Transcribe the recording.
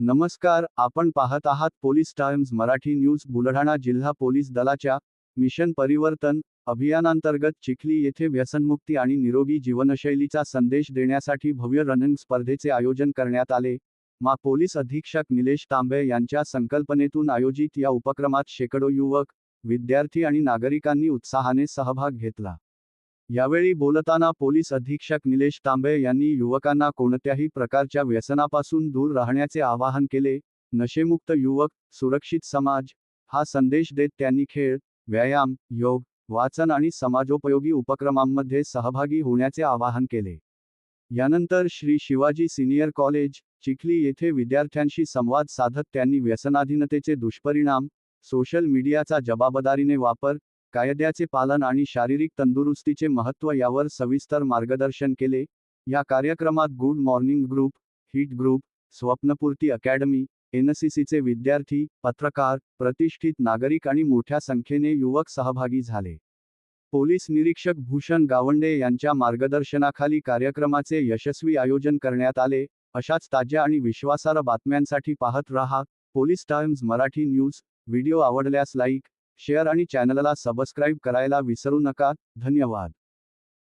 नमस्कार, आपण पाहत आहात police times Marathi news. Buldhana जिल्हा पोलीस दलाच्या मिशन परिवर्तन अभियानांतर्गत चिखली येथे व्यसनमुक्ती आणि निरोगी जीवनशैलीचा संदेश देण्यासाठी भव्य रनिंग स्पर्धेचे आयोजन करण्यात आले. पोलीस अधीक्षक निलेश तांबे यांच्या संकल्पनेतून आयोजित या उपक्रमात शेकडो युवक, विद्यार्थी आणि नागरिकांनी उत्साहाने सहभाग घेतला. यावेळी बोलताना पोलीस अधीक्षक निलेश तांबे यांनी युवकांना कोणत्याही प्रकारच्या व्यसनापासून दूर राहण्याचे आवाहन केले. नशेमुक्त युवक, सुरक्षित समाज हा संदेश देत त्यांनी खेळ, व्यायाम, योग, वाचन आणि समाजोपयोगी उपक्रमांमध्ये सहभागी होण्याचे आवाहन केले. यानंतर श्री शिवाजी सिनियर कॉलेज, चिखली येथे विद्यार्थ्यांशी संवाद साधत त्यांनी व्यसनाधीनतेचे दुष्परिणाम, सोशल मीडियाचा जबाबदारीने वापर, कायद्याचे पालन आणि शारीरिक तंदुरुस्तीचे महत्त्व यावर सविस्तर मार्गदर्शन केले. या कार्यक्रमात good morning group, hit group, Swapnapurti academy, एनसीसीचे विद्यार्थी, पत्रकार, प्रतिष्ठित नागरिक आणि मोठ्या संख्येने युवक सहभागी झाले. पोलीस निरीक्षक भूषण गावंडे यांच्या मार्गदर्शनाखाली कार्यक्रमाचे यशस्वी आयोजन करण्यात आले. अशाच ताज्या आणि विश्वासार्ह बातम्यांसाठी पाहत रहा police times Marathi news. Video आवडल्यास लाईक, शेअर आणि चॅनलला सबस्क्राईब करायला विसरू नका. धन्यवाद.